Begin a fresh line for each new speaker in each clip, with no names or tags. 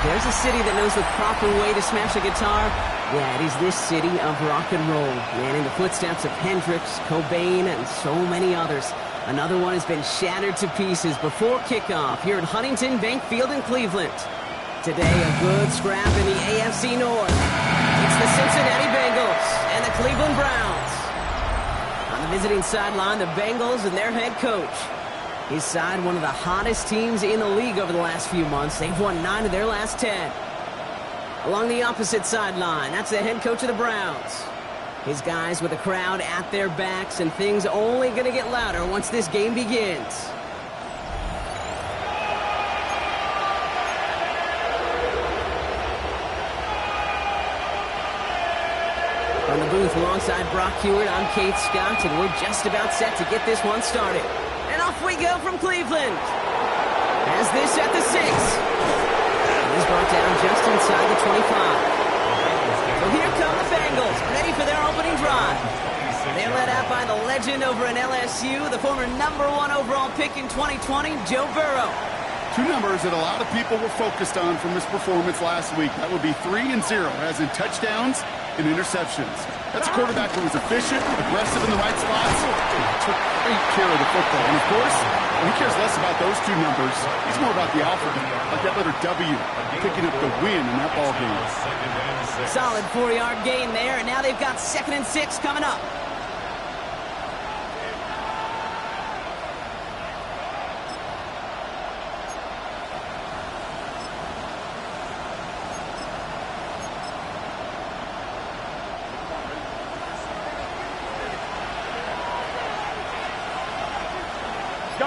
There's a city that knows the proper way to smash a guitar. Yeah, it is this city of rock and roll. Man, in the footsteps of Hendrix, Cobain, and so many others. Another one has been shattered to pieces before kickoff here at Huntington Bank Field in Cleveland. Today, a good scrap in the AFC North. It's the Cincinnati Bengals and the Cleveland Browns. On the visiting sideline, the Bengals and their head coach. His side, one of the hottest teams in the league over the last few months. They've won 9 of their last 10. Along the opposite sideline, that's the head coach of the Browns. His guys with the crowd at their backs, and things only going to get louder once this game begins. From the booth alongside Brock Hewitt, I'm Kate Scott, and we're just about set to get this one started. And off we go from Cleveland. As this at the 6. He's brought down just inside the 25. So here come the Bengals, ready for their opening drive. They're led out by the legend over in LSU, the former #1 overall pick in 2020, Joe Burrow.
2 numbers that a lot of people were focused on from his performance last week. That would be 3 and 0, as in touchdowns and interceptions. That's a quarterback who was efficient, aggressive in the right spots, took great care of the football. And of course, he cares less about those 2 numbers. He's more about the outcome, like that letter W, picking up the win in that ball game.
Solid 4-yard gain there, and now they've got 2nd and 6 coming up.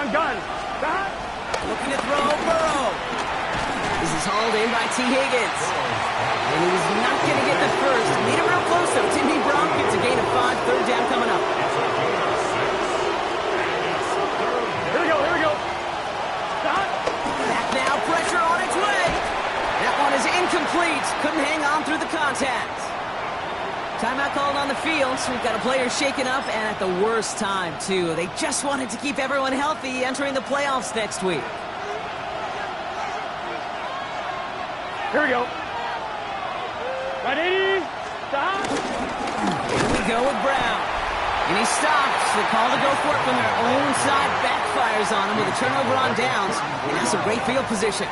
Gun.
Looking to throw, Burrow. This is hauled in by T. Higgins. And he's not going to get the first. Need him real close, though. Timmy Brown gets a gain of 5, 3rd down coming up.
Here we go. Stop.
Back now, pressure on its way. That one is incomplete. Couldn't hang on through the contact. Timeout called on the field, so we've got a player shaken up, and at the worst time, too. They just wanted to keep everyone healthy entering the playoffs next week.
Here we go. Ready? Stop.
Here we go with Brown. And he stops. The call to go for it from their own side backfires on him with a turnover on downs. And that's some great field position.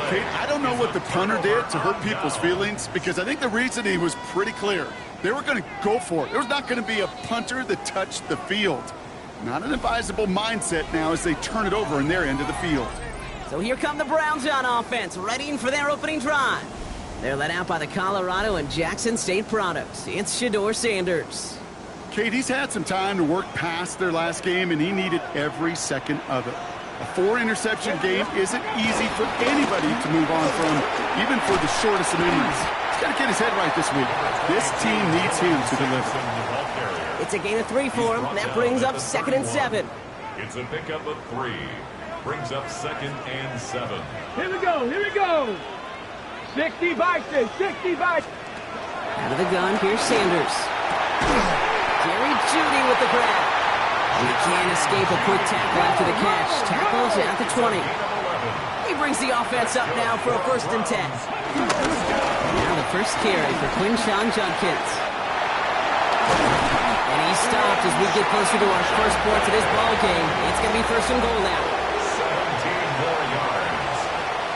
Kate, I don't know what the punter did to hurt people's feelings, because I think the reasoning was pretty clear. They were going to go for it. There was not going to be a punter that touched the field. Not an advisable mindset now as they turn it over in their end of the field.
So here come the Browns on offense, readying for their opening drive. They're led out by the Colorado and Jackson State products. It's Shedeur Sanders.
Kate, he's had some time to work past their last game, and he needed every second of it. A 4-interception game isn't easy for anybody to move on from, even for the shortest of memories. He's got to get his head right this week. This team needs him to deliver.
It's a gain of 3 for him. That brings up 2nd and 7.
It's a pickup of 3. Brings up 2nd and 7.
Here we go. 60 Vikings, 60 Vikings.
Out of the gun, here's Sanders. Jerry Jeudy with the grab. And he can't escape a quick tackle after the catch. Tackles at the 20. He brings the offense up now for a 1st and 10. Now the first carry for Quinshawn Judkins. And he stopped as we get closer to our first points of this ball game. It's going to be 1st and goal now.
17 more yards.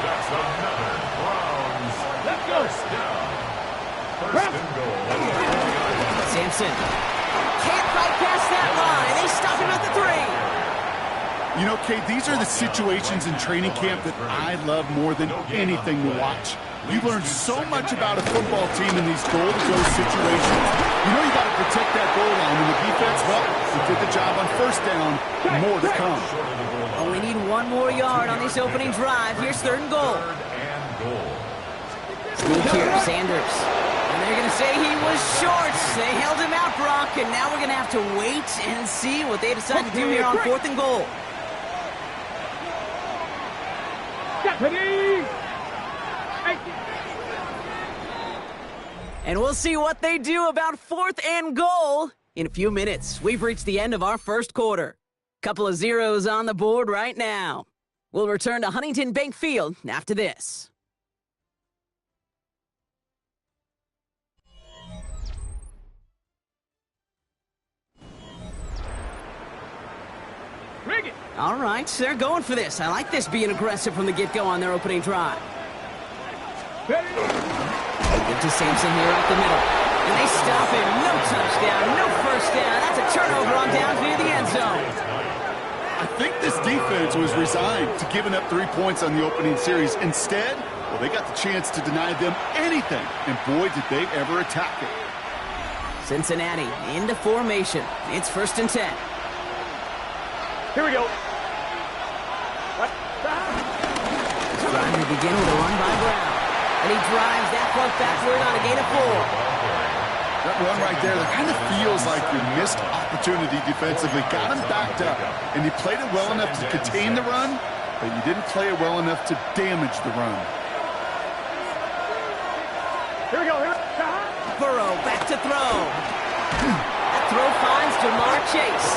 That's another Browns.
Let's go.
First and goal.
Sampson can't fight past that line. They stop him at the 3.
You know, Kate, these are the situations in training camp that I love more than anything to watch. You learn so much about a football team in these goal-to-go situations. You know you got to protect that goal line, and the defense, well, they did the job on 1st down. More to come.
Oh, we need 1 more yard on this opening drive. Here's 3rd and goal. Sneak here, Sanders. And they're going to say he was short. They held him out, Brock, and now we're going to have to wait and see what they decide to do here on 4th and goal. And we'll see what they do about 4th and goal in a few minutes. We've reached the end of our first quarter. Couple of zeros on the board right now. We'll return to Huntington Bank Field after this. All right, they're going for this. I like this being aggressive from the get-go on their opening drive. Give to Sampson here up the middle. And they stop him. No touchdown, no first down. That's a turnover on downs near the end zone.
I think this defense was resigned to giving up 3 points on the opening series. Instead, well, they got the chance to deny them anything. And boy, did they ever attack it.
Cincinnati into formation. It's 1st and 10.
Here we go.
It's trying to begin with a run by Brown. And he drives that puck backward on a gain of 4.
That run right there, that kind of feels like your missed opportunity defensively. Got him backed up, and you played it well enough to contain the run, but you didn't play it well enough to damage the run.
Here we go.
Burrow back to throw. That throw finds Jamar Chase.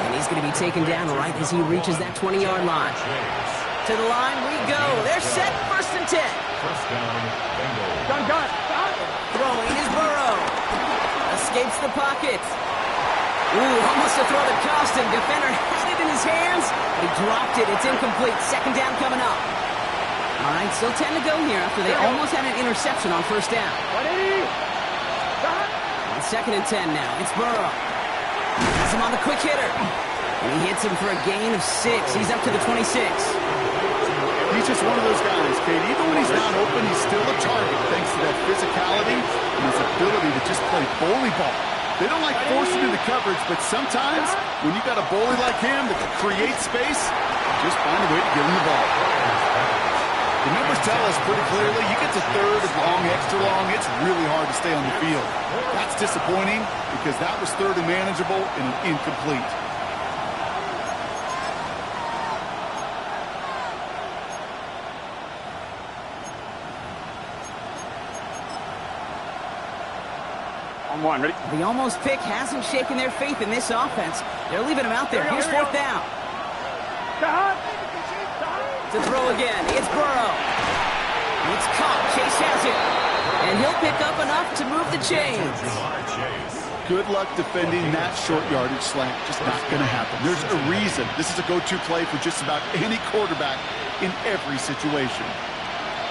And he's going to be taken down right as he reaches that 20-yard line. To the line we go. They're set, 1st and 10.
First down, Bengals.
Done.
Throwing is Burrow. Escapes the pocket. Ooh, almost a throw that cost him. Defender had it in his hands, but he dropped it. It's incomplete. 2nd down coming up. All right, still 10 to go here after they almost had an interception on 1st down. On 2nd and 10 now. It's Burrow. Has him on the quick hitter. And he hits him for a gain of 6. He's up to the 26.
He's just one of those guys, Kate. Even when he's not open, he's still a target thanks to that physicality and his ability to just play bully ball. They don't like forcing into coverage, but sometimes when you got a bully like him that can create space, just find a way to get him the ball. The numbers tell us pretty clearly, you get to 3rd and long, extra long, it's really hard to stay on the field. That's disappointing because that was 3rd and manageable and an incomplete.
One, ready?
The almost pick hasn't shaken their faith in this offense. They're leaving him out there. Here's 4th down. To throw again. It's Burrow. It's caught. Chase has it. And he'll pick up enough to move the chains.
Good luck defending that short yardage slant. Just not going to happen. There's a reason. This is a go-to play for just about any quarterback in every situation.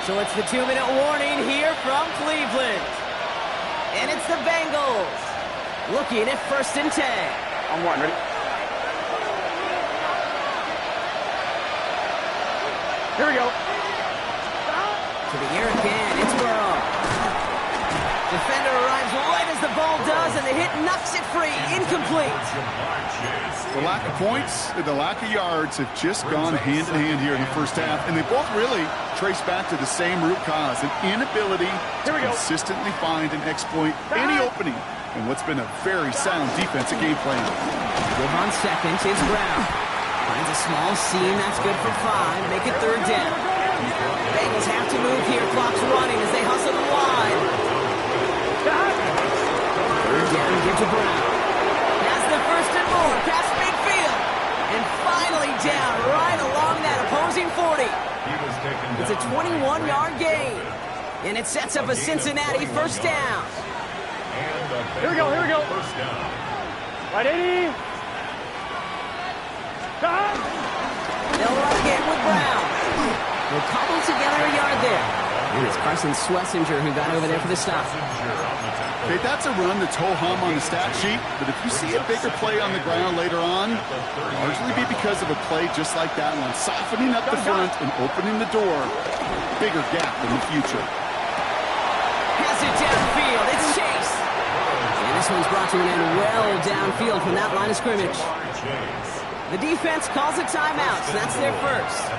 So it's the 2-minute warning here from Cleveland. And it's the Bengals looking at 1st and 10.
On 1, ready? Here we go.
To the air again, it's Burrow. Defender arrives right as the ball does, and the hit knocks it free. Incomplete.
The lack of points and the lack of yards have just gone hand in hand here in the 1st half, and they both really trace back to the same root cause, an inability to consistently find and exploit any opening in what's been a very sound defensive game plan.
Give on 2nd, it's Brown. Finds a small seam, that's good for 5. Make it 3rd down. Bengals have to move here, clock's running as they hustle the line. 3rd down, give to Brown. Has the 1st and more, past midfield. And finally down, right along that opposing 40. It's a 21-yard gain. And it sets up a Cincinnati 1st down.
Here we go. Right, 80.
They'll run again with Brown. They'll cobble together a yard there. And it's Carson Schlesinger who got over there for the stop.
Okay, that's a run that's ho-hum on the stat sheet, but if you see a bigger play on the ground later on, it'll largely be because of a play just like that one, softening up the front and opening the door, bigger gap in the future.
Has it downfield, it's Chase. And this one's brought to an end well downfield from that line of scrimmage. The defense calls a timeout, so that's their 1st.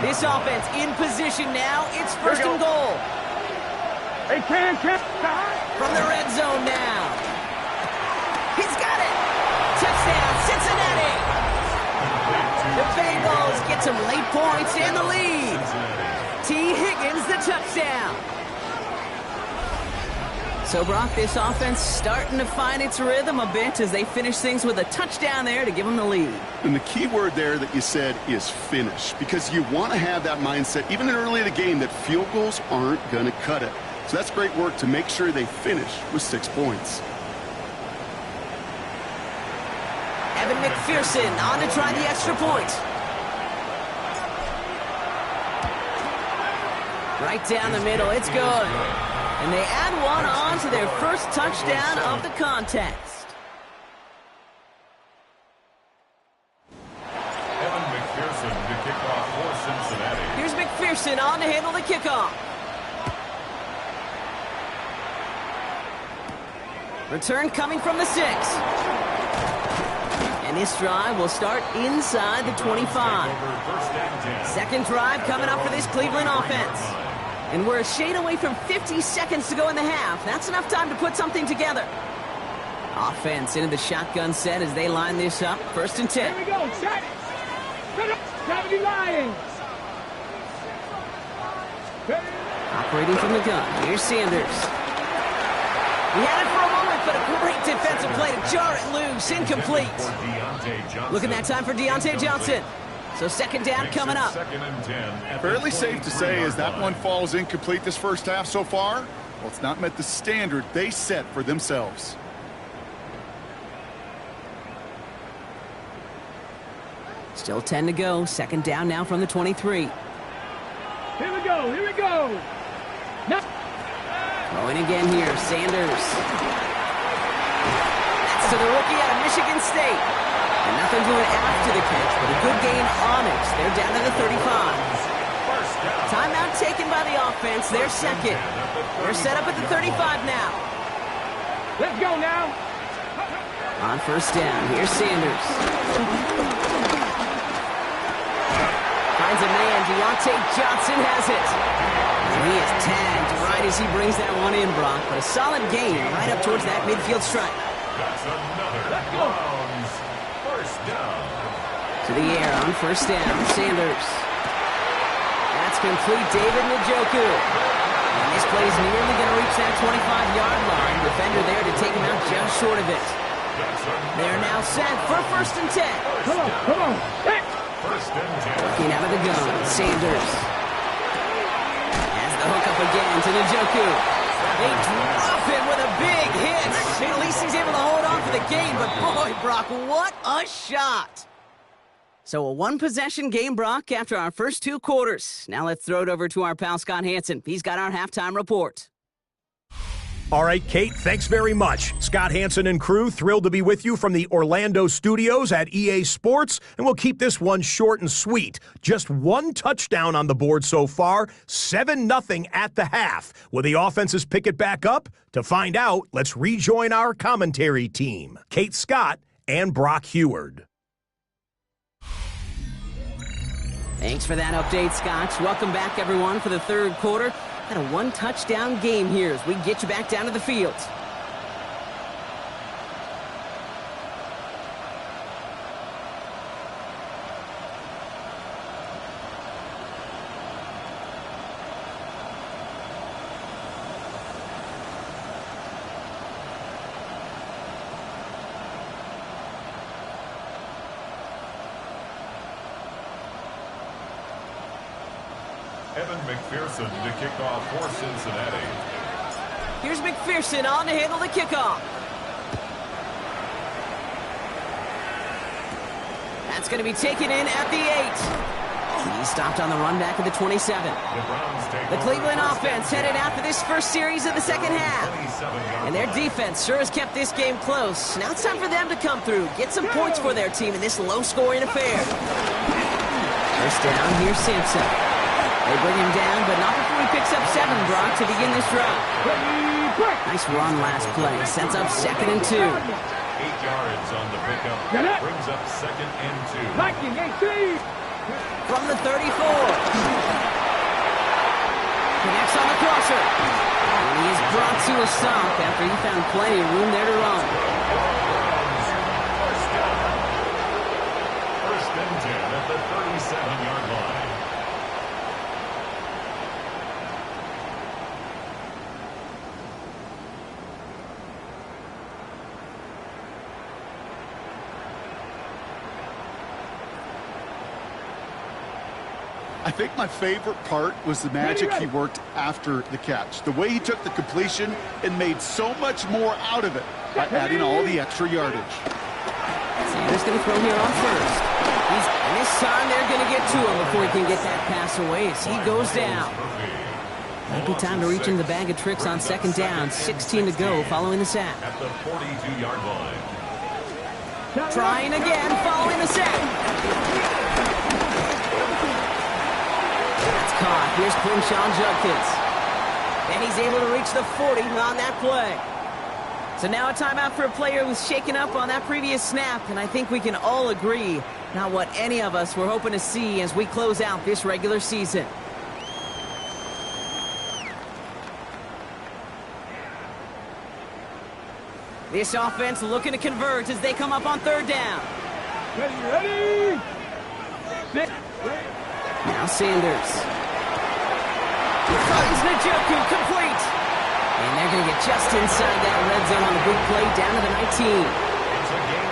This offense in position now, it's 1st and goal.
Hey, can.
From the red zone now. He's got it. Touchdown, Cincinnati. The Bengals get some late points in the lead. T. Higgins, the touchdown. So, Brock, this offense starting to find its rhythm a bit as they finish things with a touchdown there to give them the lead.
And the key word there that you said is finish, because you want to have that mindset, even early in the game, that field goals aren't going to cut it. So that's great work to make sure they finish with 6 points.
Evan McPherson on to try the extra point. Right down the middle, it's good. And they add one on to their first touchdown of the contest.
Evan McPherson to kick off for Cincinnati.
Here's McPherson on to handle the kickoff. Return coming from the 6. And this drive will start inside the 25. Second drive coming up for this Cleveland offense. And we're a shade away from 50 seconds to go in the half. That's enough time to put something together. Offense into the shotgun set as they line this up. 1st and 10.
Here we go. Set. 70 Lions.
Operating from the gun. Here's Sanders. He had it for a moment, but a great defensive play to jar it loose. Incomplete. Look at that time for Deontay Johnson. So 2nd down coming up.
Fairly safe to say as that one falls incomplete this first half so far, well, it's not met the standard they set for themselves.
Still 10 to go. 2nd down now from the 23.
Here we go. Here we go. No.
Going again here. Sanders. That's to the rookie out of Michigan State. And nothing doing after the catch, but a good gain on it. They're down to the 35. Timeout taken by the offense. They're 2nd. They're set up at the 35 now.
Let's go now.
On 1st down, here's Sanders. Finds a man. Deontay Johnson has it. And he is tagged right as he brings that one in, Brock. But a solid gain right up towards that midfield stripe.
That's another Browns first down.
To the air on 1st down, Sanders. That's complete, David Njoku. And this play is nearly going to reach that 25-yard line. Defender there to take him out just short of it. They're now set for 1st and 10.
Come on, come on. Hey.
1st and 10.
Looking out of the gun, Sanders. Has the hook up again to Njoku. They drop him with a big hit. At least he's able to hold on for the game, but boy, Brock, what a shot. So a one-possession game, Brock, after our first 2 quarters. Now let's throw it over to our pal Scott Hansen. He's got our halftime report.
All right, Kate, thanks very much. Scott Hansen and crew, thrilled to be with you from the Orlando studios at EA Sports, and we'll keep this one short and sweet. Just 1 touchdown on the board so far, 7-0 at the half. Will the offenses pick it back up? To find out, let's rejoin our commentary team, Kate Scott and Brock Heward.
Thanks for that update, Scott. Welcome back, everyone, for the 3rd quarter. Got a 1-touchdown game here as we get you back down to the field.
Evan McPherson to kick off for Cincinnati.
Here's McPherson on to handle the kickoff. That's going to be taken in at the 8. He stopped on the run back at the 27. The Cleveland offense headed out for this first series of the 2nd half. And their defense sure has kept this game close. Now it's time for them to come through, get some points for their team in this low-scoring affair. 1st down, here's Sampson. They bring him down, but not before he picks up 7, Brock, to begin this drive. Nice run last play. Sets up 2nd and 2.
8 yards on the pickup. Brings up 2nd and 2.
From the 34. Connects on the crosser. And he is brought to a stop after he found plenty of room there to run.
1st and 10 at the 37-yard line.
I think my favorite part was the magic he worked after the catch. The way he took the completion and made so much more out of it by adding all the extra yardage.
Sanders going to throw here on first. And this time they're going to get to him before he can get that pass away as he goes down. Might be time to reach into the bag of tricks on second down. 16 to go following the sack.
At the 42-yard line.
Trying again following the sack. That's caught. Here's Quinshon Judkins. And he's able to reach the 40 on that play. So now a timeout for a player who's shaken up on that previous snap, and I think we can all agree not what any of us were hoping to see as we close out this regular season. This offense looking to convert as they come up on third down.
Ready.
Now Sanders. He finds Njoku complete. And they're going to get just inside that red zone on the big play down to the 19.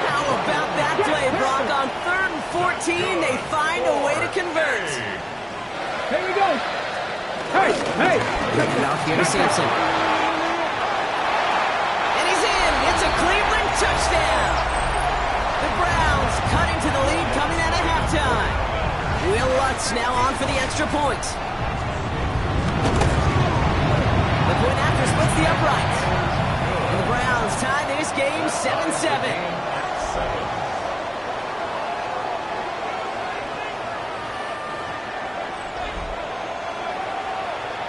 How about that play, Brock? On 3rd and 14, they find a way to convert.
Here we go. Hey.
Take it off here to Sampson. And he's in. It's a Cleveland touchdown. The Browns cutting to the lead coming out of halftime. Will Lutz now on for the extra point. The point after splits the upright. And the Browns tie this game 7-7.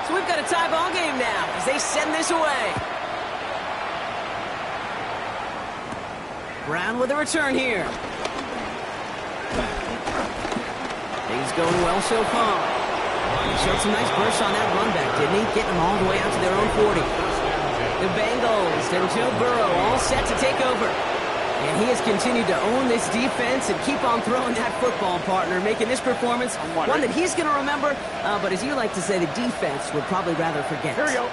So we've got a tie ball game now as they send this away. Brown with a return here. He's going well so far. He showed some nice bursts on that run back, didn't he? Getting them all the way out to their own 40. The Bengals and Joe Burrow all set to take over. And he has continued to own this defense and keep on throwing that football, partner, making this performance one that he's going to remember, but as you like to say, the defense would probably rather forget.
Here we go.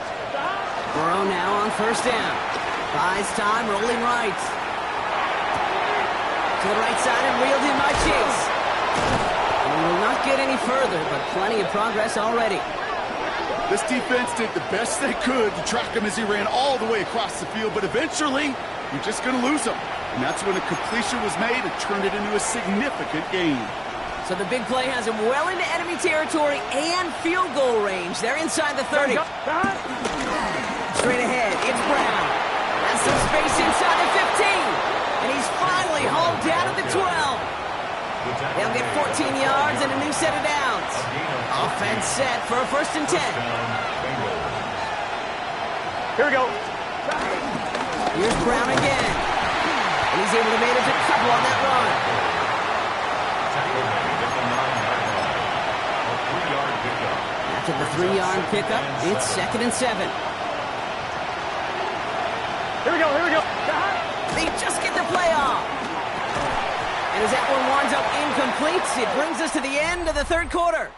Burrow now on first down. Buys time, rolling right. To the right side and reeled in by Chase. And will not get any further, but plenty of progress already.
This defense did the best they could to track him as he ran all the way across the field, but eventually, you're just going to lose him. And that's when a completion was made and turned it into a significant gain.
So the big play has him well into enemy territory and field goal range. They're inside the 30. Straight ahead, it's Brown. Has some space inside the 15. And he's finally hauled down at the 12. They'll get 14 yards and a new set of downs. Offense set for a 1st and 10.
Here we go.
Here's Brown again. And he's able to manage a couple on that run. After the 3-yard pickup, it's 2nd and 7.
Here we go.
They just get the play off. And as that one winds up incomplete, it brings us to the end of the 3rd quarter.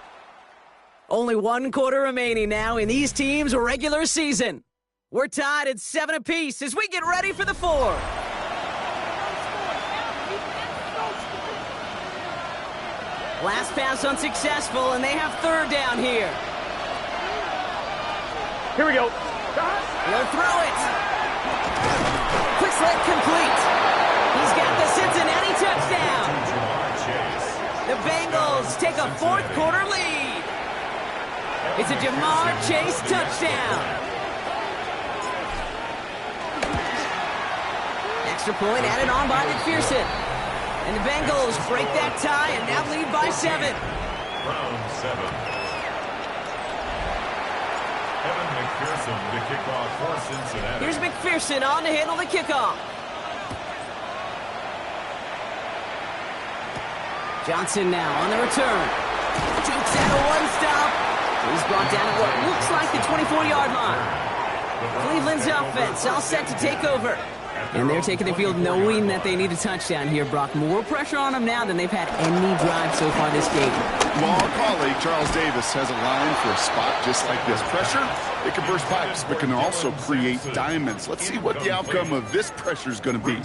Only 1 quarter remaining now in these teams' regular season. We're tied at 7 apiece as we get ready for the 4th. Last pass unsuccessful, and they have 3rd down here.
Here we go.
He'll throw it. Quick slant complete. He's got the Cincinnati touchdown. The Bengals take a 4th quarter lead. It's a Jamar Chase touchdown. Extra point added on by McPherson. And the Bengals break that tie and now lead by 7.
Round 7. Evan McPherson to kick off for Cincinnati.
Here's McPherson on to handle the kickoff. Johnson now on the return. Jukes out a 1-stop. He's brought down at what looks like the 24-yard line. Cleveland's offense all set to take over. And they're taking the field knowing that they need a touchdown here, Brock. More pressure on them now than they've had any drive so far this game.
Well, our colleague, Charles Davis, has a line for a spot just like this. Pressure, it can burst pipes, but can also create diamonds. Let's see what the outcome of this pressure is going to be.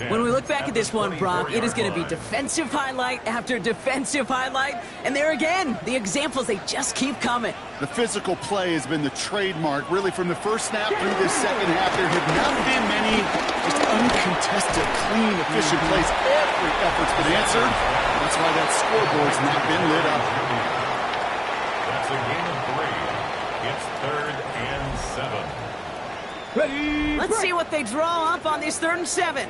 When we look back at this one, Brock, it is going to be defensive highlight after defensive highlight. And there again, the examples, they just keep coming.
The physical play has been the trademark, really, from the first snap through this second half. There have not been many just uncontested, clean, efficient plays. Every effort's been answered. That's why that scoreboard's not been lit up.
That's a gain of 3. It's 3rd and 7.
Ready.
Let's see what they draw up on this 3rd and 7.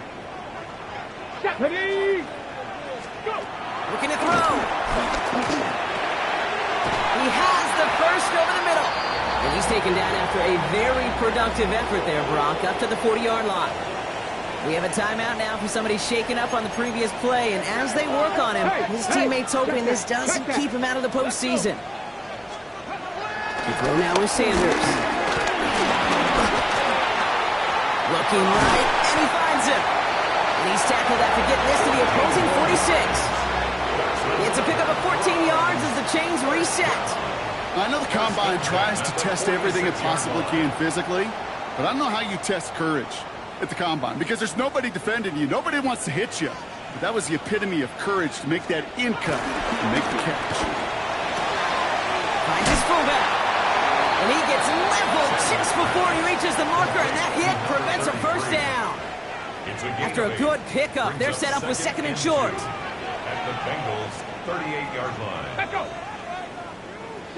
Ready. Go.
Looking to throw. He has the first over the middle. And he's taken down after a very productive effort there, Brock, up to the 40-yard line. We have a timeout now for somebody shaken up on the previous play, and as they work on him, his teammates hoping this doesn't keep him out of the postseason. The throw now is Sanders. Looking right, and he finds him. And he's tackled after getting this to the opposing 46. It's a pickup of 14 yards as the chains reset.
I know the Combine tries to test everything it possibly can physically, but I don't know how you test courage at the Combine, because there's nobody defending you. Nobody wants to hit you. But that was the epitome of courage to make that in cut and make the catch.
Finds his fullback. And he gets leveled just before he reaches the marker, and that hit prevents a first down. After a good pickup, they're set up with 2nd and short.
At the Bengals' 38-yard line.
Let's go.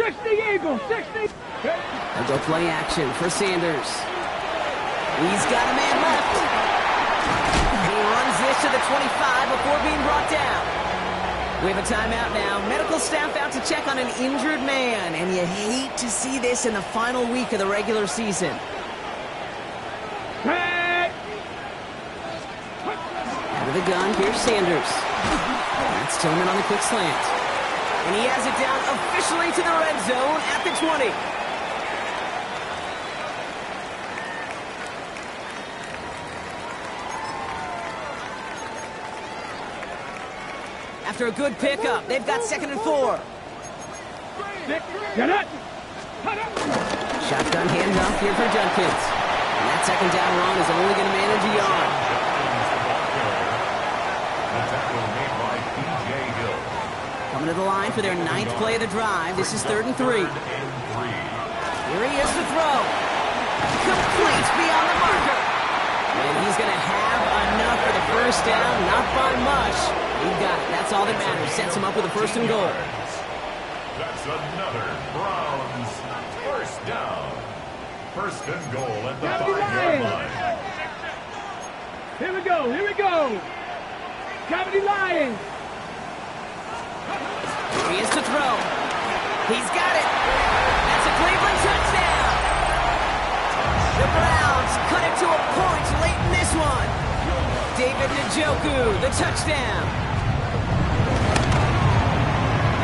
60 Eagles, 60.
They'll go play action for Sanders. He's got a man left. He runs this to the 25 before being brought down. We have a timeout now. Medical staff out to check on an injured man, and you hate to see this in the final week of the regular season. Out of the gun, here's Sanders. That's Tillman on the quick slant. And he has it down officially to the red zone at the 20. After a good pickup, they've got 2nd and 4. Shotgun handoff here for Judkins. And that 2nd down run is only going to manage a yard. Coming to the line for their 9th play of the drive. This is 3rd and 3. Here he is to throw. Complete beyond the marker. And he's going to have enough for the first down, not by much. He got it. That's all that matters. Sets him up with a 1st and goal.
That's another Browns first down. 1st and goal at the 5-yard line.
Here we go, here we go. Cavity Lions.
Here he is to throw. He's got it. That's a Cleveland touchdown. The Browns cut it to a point late in this one. David Njoku, the touchdown.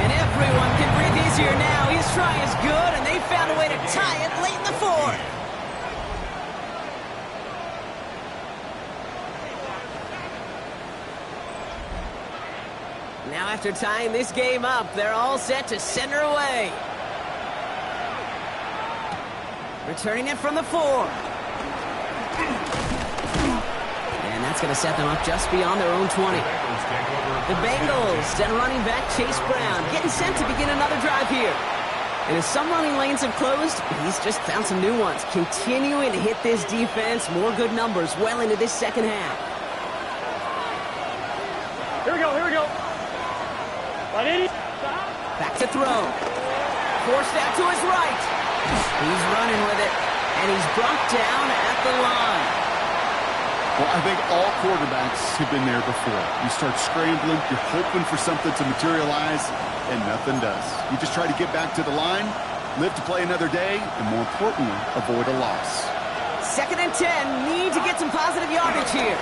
And everyone can breathe easier now. His try is good, and they found a way to tie it late in the 4th. Now after tying this game up, they're all set to send her away. Returning it from the 4. And that's going to set them up just beyond their own 20. The Bengals send running back Chase Brown, getting sent to begin another drive here. And as some running lanes have closed, he's just found some new ones, continuing to hit this defense. More good numbers well into this 2nd half.
Here we go, here we go.
Back to throw. Forced out to his right. He's running with it, and he's brought down at the line.
Well, I think all quarterbacks have been there before. You start scrambling, you're hoping for something to materialize, and nothing does. You just try to get back to the line, live to play another day, and more importantly, avoid a loss.
2nd and 10, need to get some positive yardage here.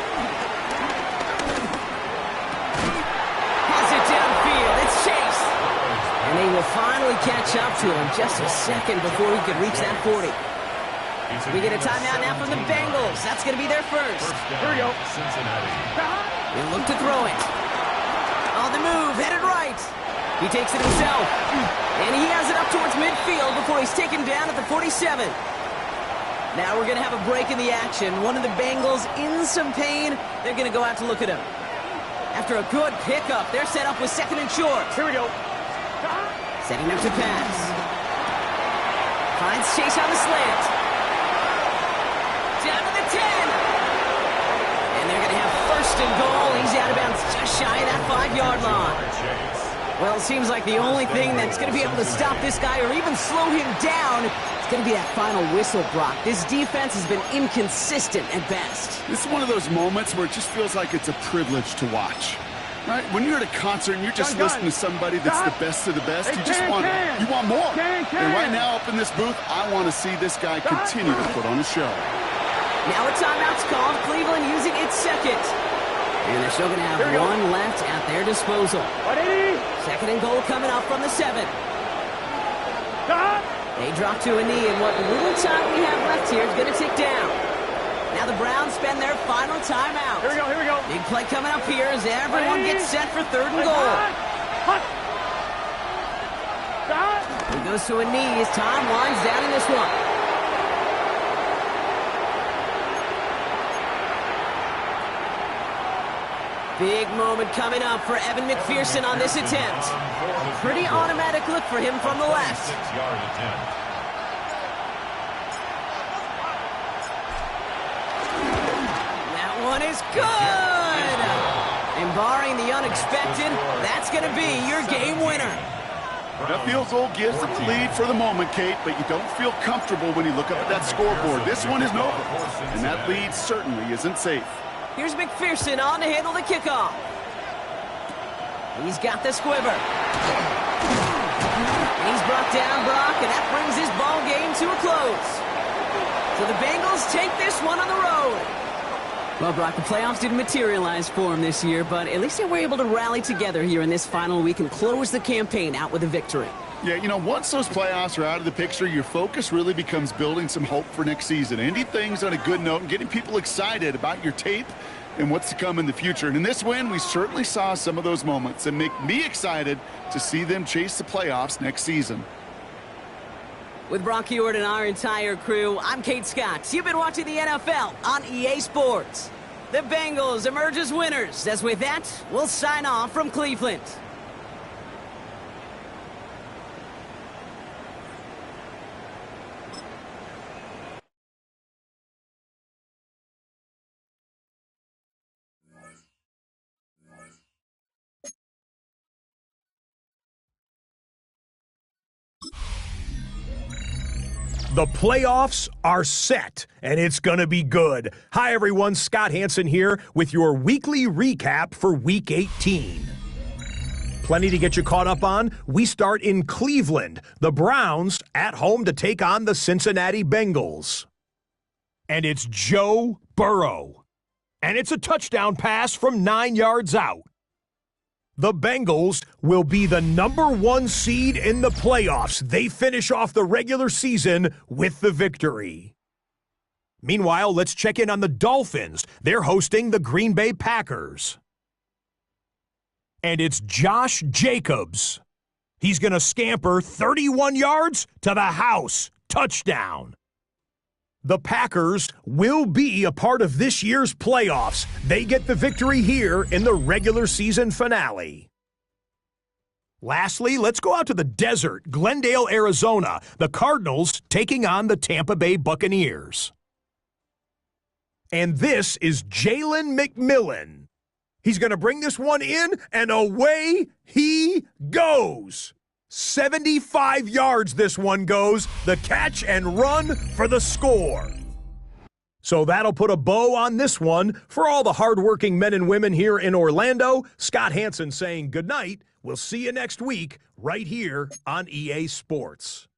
Has it downfield, it's Chase. And they will finally catch up to him just a second before he could reach that 40. We get a timeout now from the Bengals. That's going to be their first.
Here we go.
Cincinnati.
They look to throw it. On the move, headed right. He takes it himself. And he has it up towards midfield before he's taken down at the 47. Now we're going to have a break in the action. One of the Bengals in some pain. They're going to go out to look at him. After a good pickup, they're set up with second and short.
Here we go.
Setting up to pass. Finds Chase on the slant. Down to the 10. And they're going to have first and goal. He's out of bounds just shy of that 5-yard line. Well, it seems like the only thing that's going to be able to stop this guy or even slow him down is going to be that final whistle, Brock. This defense has been inconsistent at best.
This is one of those moments where it just feels like it's a privilege to watch. Right? When you're at a concert and you're just listening to somebody that's the best of the best, you just want more. And right now up in this booth, I want to see this guy continue to put on a show.
Now a timeout's called. Cleveland using its second. And they're still going to have one left at their disposal. Second and goal coming up from the 7. They drop to a knee, and what little time we have left here is going to tick down. Now the Browns spend their final timeout.
Here we go.
Big play coming up here as everyone gets set for third and goal. He goes to a knee as time winds down in this one. Big moment coming up for Evan McPherson on this attempt. Pretty automatic look for him from the left.
6-yard attempt.
That one is good! And barring the unexpected, that's going to be your game winner.
That field goal gives them the lead for the moment, Kate, but you don't feel comfortable when you look up at that scoreboard. This one isn't over, and that lead certainly isn't safe.
Here's McPherson on to handle the kickoff. He's got the squiver. And he's brought down, Brock, and that brings his ball game to a close. So the Bengals take this one on the road. Well, Brock, the playoffs didn't materialize for him this year, but at least they were able to rally together here in this final week and close the campaign out with a victory.
Yeah, you know, once those playoffs are out of the picture, your focus really becomes building some hope for next season. Ending things on a good note and getting people excited about your tape and what's to come in the future. And in this win, we certainly saw some of those moments and make me excited to see them chase the playoffs next season.
With Brock Heward and our entire crew, I'm Kate Scott. You've been watching the NFL on EA Sports. The Bengals emerge as winners. As with that, we'll sign off from Cleveland.
The playoffs are set, and it's going to be good. Hi, everyone. Scott Hanson here with your weekly recap for Week 18. Plenty to get you caught up on. We start in Cleveland. The Browns at home to take on the Cincinnati Bengals. And it's Joe Burrow. And it's a touchdown pass from 9 yards out. The Bengals will be the #1 seed in the playoffs. They finish off the regular season with the victory. Meanwhile, let's check in on the Dolphins. They're hosting the Green Bay Packers. And it's Josh Jacobs. He's going to scamper 31 yards to the house. Touchdown. The Packers will be a part of this year's playoffs. They get the victory here in the regular season finale. Lastly, let's go out to the desert, Glendale, Arizona. The Cardinals taking on the Tampa Bay Buccaneers. And this is Jalen McMillan. He's going to bring this one in, and away he goes. 75 yards this one goes, the catch and run for the score. So that'll put a bow on this one. For all the hardworking men and women here in Orlando, Scott Hanson saying goodnight. We'll see you next week right here on EA Sports.